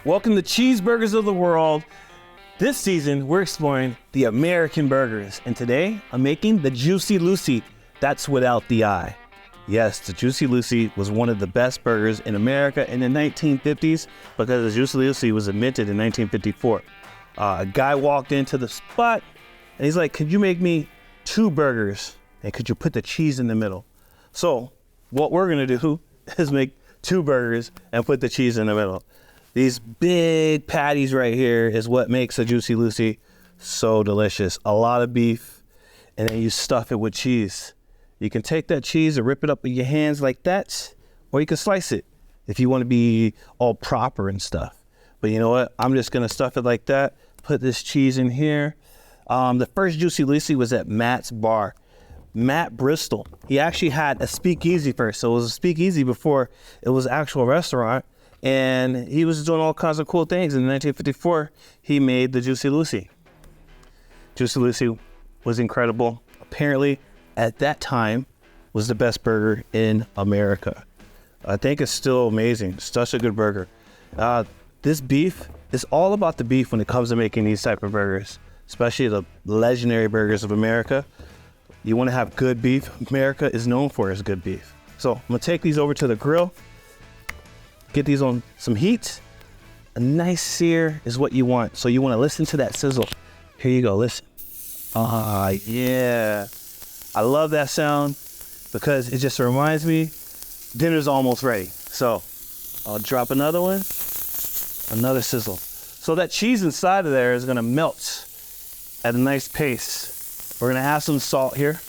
Welcome to Cheeseburgers of the World. This season, we're exploring the American burgers. And today, I'm making the Jucy Lucy. That's without the I. Yes, the Jucy Lucy was one of the best burgers in America in the 1950s because the Jucy Lucy was invented in 1954. A guy walked into the spot and he's like, could you make me 2 burgers? And could you put the cheese in the middle? So what we're gonna do is make 2 burgers and put the cheese in the middle. These big patties right here is what makes a Jucy Lucy so delicious. A lot of beef, and then you stuff it with cheese. You can take that cheese and rip it up with your hands like that, or you can slice it if you want to be all proper and stuff. But you know what? I'm just gonna stuff it like that, put this cheese in here. The first Jucy Lucy was at Matt's bar. Matt Bristol, he actually had a speakeasy first. So it was a speakeasy before it was an actual restaurant. And he was doing all kinds of cool things. In 1954, he made the Jucy Lucy. Jucy Lucy was incredible. Apparently, at that time, was the best burger in America. I think it's still amazing. Such a good burger. This beef is all about the beef when it comes to making these type of burgers, especially the legendary burgers of America. You want to have good beef. America is known for its good beef. So I'm gonna take these over to the grill. Get these on some heat. A nice sear is what you want. So you want to listen to that sizzle. Here you go, listen. Yeah. I love that sound because it just reminds me dinner's almost ready. So I'll drop another one, another sizzle. So that cheese inside of there is gonna melt at a nice pace. We're gonna add some salt here.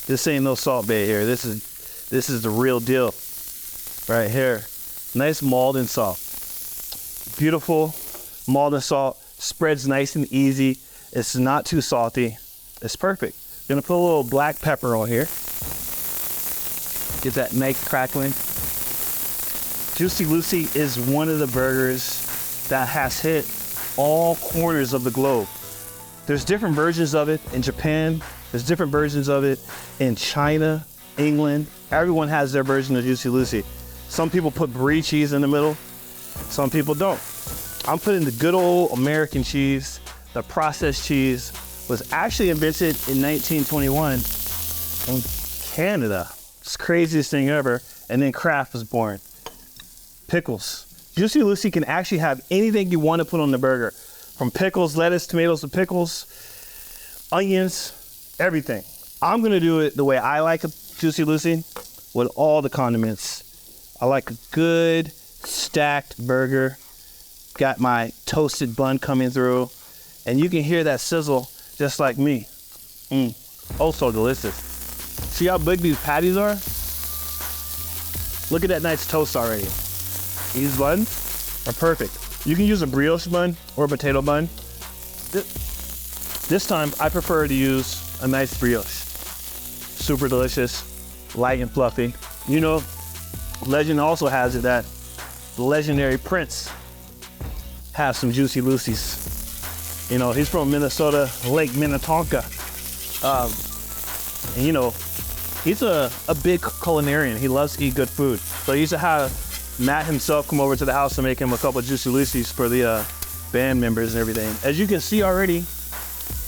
This ain't no Salt Bae here. This is the real deal. Right here, nice molten salt. Beautiful molten salt, spreads nice and easy. It's not too salty. It's perfect. Gonna put a little black pepper on here. Get that nice crackling. Jucy Lucy is one of the burgers that has hit all corners of the globe. There's different versions of it in Japan. There's different versions of it in China, England. Everyone has their version of Jucy Lucy. Some people put brie cheese in the middle, some people don't. I'm putting the good old American cheese. The processed cheese was actually invented in 1921 in Canada. It's the craziest thing ever. And then Kraft was born. Pickles. Jucy Lucy can actually have anything you want to put on the burger. From pickles, lettuce, tomatoes to pickles, onions, everything. I'm gonna do it the way I like a Jucy Lucy with all the condiments. I like a good stacked burger. Got my toasted bun coming through. And you can hear that sizzle just like me. Oh, so delicious. See how big these patties are? Look at that nice toast already. These buns are perfect. You can use a brioche bun or a potato bun. This time, I prefer to use a nice brioche. Super delicious, light and fluffy. You know, legend also has it that the legendary Prince has some Jucy Lucy's. You know, he's from Minnesota, Lake Minnetonka. And you know, he's a big culinarian. He loves to eat good food. So he used to have Matt himself come over to the house and make him a couple of Jucy Lucy's for the band members and everything. As you can see already,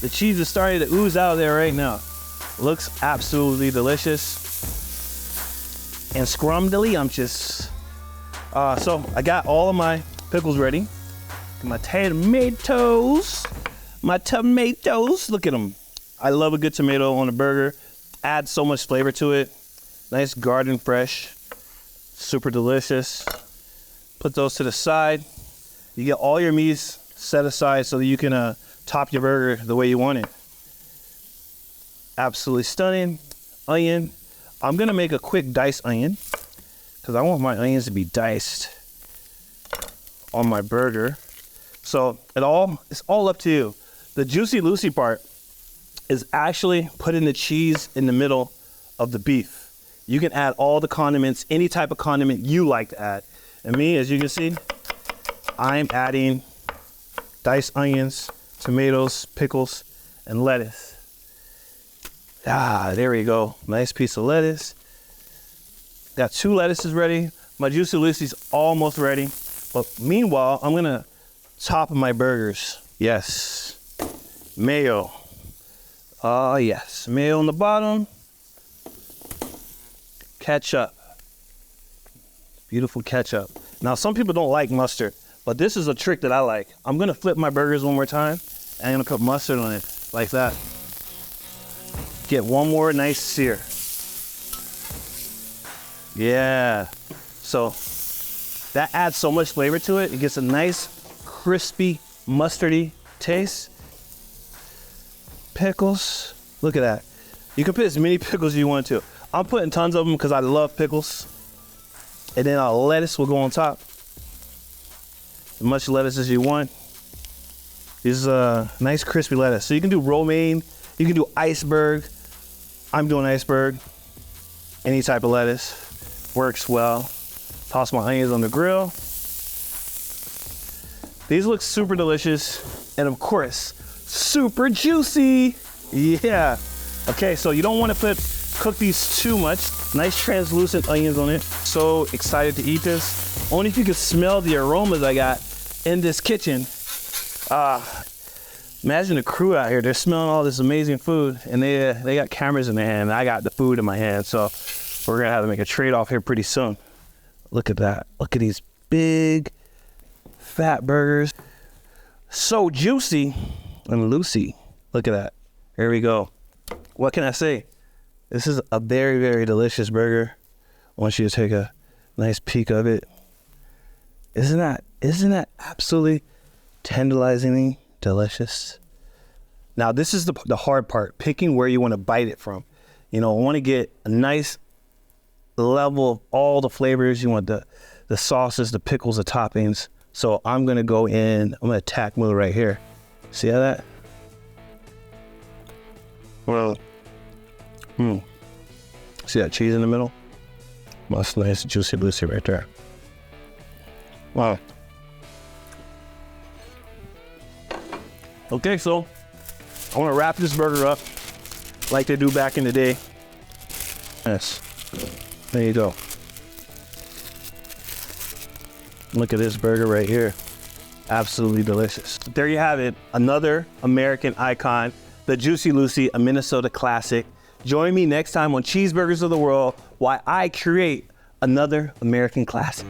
the cheese is starting to ooze out of there right now. Looks absolutely delicious. And scrumdiddlyumptious. So I got all of my pickles ready. My tomatoes. Look at them. I love a good tomato on a burger. Adds so much flavor to it. Nice garden fresh. Super delicious. Put those to the side. You get all your meats set aside so that you can top your burger the way you want it. Absolutely stunning. Onion. I'm gonna make a quick diced onion because I want my onions to be diced on my burger. So it's all up to you. The Jucy Lucy part is actually putting the cheese in the middle of the beef. You can add all the condiments, any type of condiment you like to add. And me, as you can see, I'm adding diced onions, tomatoes, pickles, and lettuce. There we go. Nice piece of lettuce. Got 2 lettuces ready. My Jucy Lucy's almost ready. But meanwhile, I'm gonna top my burgers. Yes, mayo. Oh yes, mayo on the bottom. Ketchup. Beautiful ketchup. Now, some people don't like mustard, but this is a trick that I like. I'm gonna flip my burgers one more time, and I'm gonna put mustard on it, like that. Get one more nice sear. Yeah. So that adds so much flavor to it. It gets a nice, crispy, mustardy taste. Pickles. Look at that. You can put as many pickles as you want to. I'm putting tons of them because I love pickles. And then our lettuce will go on top. As much lettuce as you want. This is a nice crispy lettuce. So you can do romaine, you can do iceberg. I'm doing iceberg. Any type of lettuce works well. Toss my onions on the grill. These look super delicious. And of course, super juicy. Yeah. Okay, so you don't want to cook these too much. Nice translucent onions on it. So excited to eat this. Only if you can smell the aromas I got in this kitchen. Imagine the crew out here. They're smelling all this amazing food, and they got cameras in their hand. And I got the food in my hand, so we're gonna have to make a trade-off here pretty soon. Look at that. Look at these big, fat burgers. So juicy and Lucy. Look at that. Here we go. What can I say? This is a very, very delicious burger. I want you to take a nice peek of it. Isn't that absolutely tantalizingly delicious? Now, this is the hard part, picking where you want to bite it from. You know, I want to get a nice level of all the flavors. You want the sauces, the pickles, the toppings. So I'm going to go in, I'm going to attack mode right here. See how that? Well, see that cheese in the middle? Well, that's nice, Jucy Lucy right there. Wow. Okay, so I want to wrap this burger up like they do back in the day. Yes, there you go. Look at this burger right here. Absolutely delicious. There you have it, another American icon, the Jucy Lucy, a Minnesota classic. Join me next time on Cheeseburgers of the World while I create another American classic.